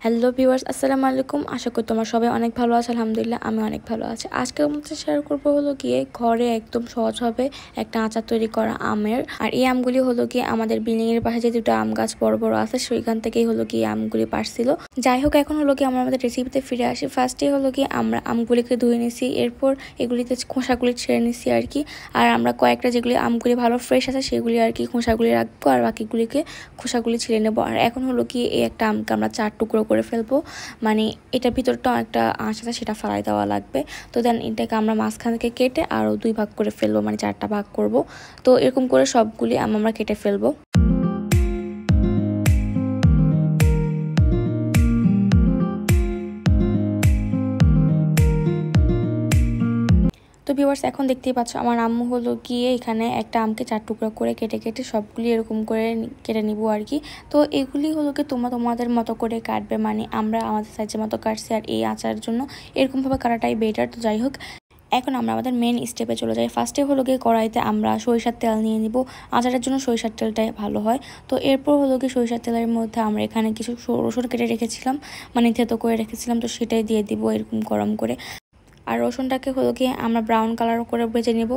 Hello viewers, আসসালামু আলাইকুম। আশা করি তোমরা সবাই অনেক ভালো আছো। আলহামদুলিল্লাহ আমি অনেক ভালো আছি। আজকে আমাদের শেয়ার করবো হলো গিয়ে ঘরে একদম সহজভাবে একটা আচার তৈরি করা আমের। আর এই আমগুলি হলো গিয়ে আমাদের বিল্ডিং এর পাশে যে দুটো আম গাছ বড় বড় আছে সেইখান থেকেই হলো গিয়ে আমগুলি পারছিল। যাই হোক, এখন হলো গিয়ে আমরা আমাদের রেসিপিতে ফিরে আসি। ফার্স্টে হলো গিয়ে আমরা আমগুলিকে ধুয়ে নিছি, এরপর এগুলিতে খোসাগুলি ছেড়ে নিছি আর কি। আর আমরা কয়েকটা যেগুলি আমগুলি ভালো ফ্রেশ আছে সেগুলি আর কি খোসাগুলি রাখবো, আর বাকিগুলিকে খোসাগুলি ছেড়ে নেবো। আর এখন হলো গিয়ে এই একটা আমকে আমরা 4 টুকরো করে ফেলবো, মানে এটার ভিতরটাও একটা আঁশ আছে সেটা ফালাই দেওয়া লাগবে। তো দেন এটাকে আমরা মাঝখান থেকে কেটে আরও 2 ভাগ করে ফেলবো, মানে 4টা ভাগ করব। তো এরকম করে সবগুলি আম আমরা কেটে ফেলবো। তো ভিউয়ার্স, এখন দেখতেই পাচ্ছ আমার আম্মু হলো গিয়ে এখানে একটা আমকে 4 টুকরো করে কেটে কেটে সবগুলি এরকম করে কেটে নিব আর কি। তো এগুলি হলো কি তোমরা তোমাদের মতো করে কাটবে, মানে আমরা আমাদের সাইজের মতো কাটছি। আর এই আচারের জন্য এরকমভাবে কাটাটাই বেটার। তো যাই হোক, এখন আমরা আমাদের মেন স্টেপে চলে যাই। ফার্স্টে হলো গিয়ে কড়াইতে আমরা সরিষার তেল নিয়ে নিব। আচারের জন্য সরিষার তেলটাই ভালো হয়। তো এরপর হলো গিয়ে সরিষার তেলের মধ্যে আমরা এখানে কিছু রসুন কেটে রেখেছিলাম, মানে থেতো করে রেখেছিলাম, তো সেটাই দিয়ে দিব এরকম গরম করে। আর রসুনটাকে হলো গিয়ে আমরা ব্রাউন কালার করে ভেজে নেব।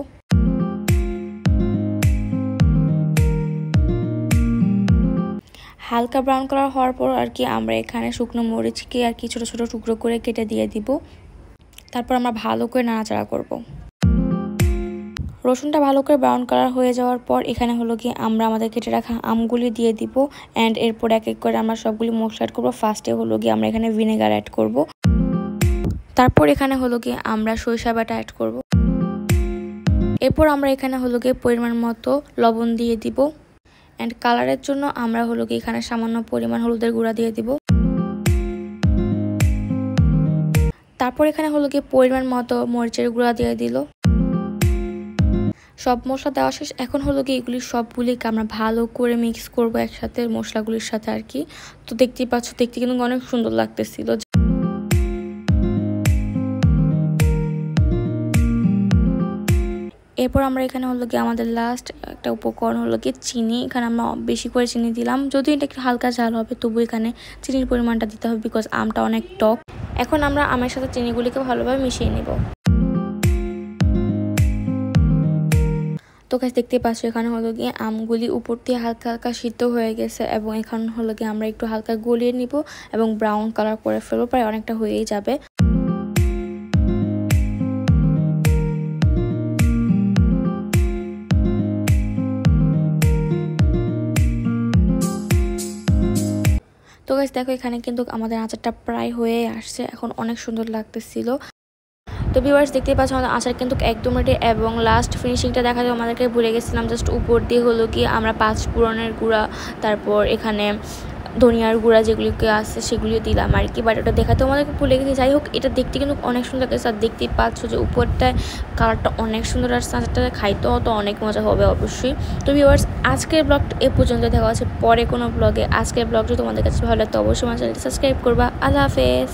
হালকা ব্রাউন কালার হওয়ার পর আর কি আমরা এখানে শুকনো মরিচকে আর কি ছোটো ছোটো টুকরো করে কেটে দিয়ে দিব। তারপর আমরা ভালো করে নাড়াচাড়া করব। রসুনটা ভালো করে ব্রাউন কালার হয়ে যাওয়ার পর এখানে হলো গিয়ে আমরা আমাদের কেটে রাখা আমগুলি দিয়ে দিব। অ্যান্ড এরপর এক এক করে আমরা সবগুলি মশলা অ্যাড করবো। ফার্স্টে হলো গিয়ে আমরা এখানে ভিনেগার অ্যাড করব। তারপর এখানে হলো গিয়ে আমরা সরিষা বাটা অ্যাড করব। এরপর আমরা এখানে হলো গিয়ে পরিমাণ মতো লবণ দিয়ে দিব। অ্যান্ড কালারের জন্য আমরা হলো গিয়ে এখানে সামান্য পরিমাণ হলুদের গুঁড়া দিয়ে দিব। তারপর এখানে হলো গিয়ে পরিমাণ মতো মরিচের গুঁড়া দিয়ে দিল। সব মশলা দেওয়া শেষ। এখন হলো গিয়ে এগুলি সবগুলিকে আমরা ভালো করে মিক্স করব একসাথে মশলাগুলির সাথে আর কি। তো দেখতেই পাচ্ছ, দেখতে কিন্তু অনেক সুন্দর লাগতেছিল। এরপর আমরা এখানে হলো গিয়ে আমাদের লাস্ট একটা উপকরণ হলো গিয়ে চিনি। এখানে আমরা বেশি করে চিনি দিলাম, যদিও এটা একটু হালকা ঝাল হবে তবু এখানে চিনির পরিমাণটা দিতে হবে, বিকজ আমটা অনেক টক। এখন আমরা আমের সাথে চিনিগুলিকে ভালোভাবে মিশিয়ে নেব। তো গাছ দেখতে পাচ্ছ এখানে হলো গিয়ে আমগুলি উপর দিয়ে হালকা হালকা সিদ্ধ হয়ে গেছে, এবং এখন হলো গিয়ে আমরা একটু হালকা গলিয়ে নিব এবং ব্রাউন কালার করে ফেলবো, প্রায় অনেকটা হয়েই যাবে। তো গাইস দেখো, এখানে কিন্তু আমাদের আচারটা প্রায় হয়ে আসছে, এখন অনেক সুন্দর লাগতেছিল। তো ভিউয়ার্স দেখতেই পাচ্ছ আমাদের আচার কিন্তু একদম রেডি, এবং লাস্ট ফিনিশিংটা দেখাতে আমাদেরকে ভুলে গেছিলাম। জাস্ট উপর দিয়ে হলো কি আমরা 5 ফোড়নের গুঁড়া, তারপর এখানে ধনিয়ার গুঁড়া যেগুলিকে আছে সেগুলিও দিলাম আর কি, বাট ওটা দেখাতেও আমাদেরকে ভুলে গেছি। যাই হোক, এটা দেখতে কিন্তু অনেক সুন্দর লাগছে। আর দেখতেই পাচ্ছ যে উপরটায় কালারটা অনেক সুন্দর আসছে। আচারটা খাইতেও তো অনেক মজা হবে অবশ্যই। তো ভিউয়ার্স, আজকের ব্লগটা এ পর্যন্ত, দেখা হচ্ছে পরে কোনো ব্লগে। আজকের ব্লগটা তোমাদের কাছে ভালো লাগতো অবশ্যই আমার চ্যানেলটা সাবস্ক্রাইব করবা। আল্লাহ হাফেজ।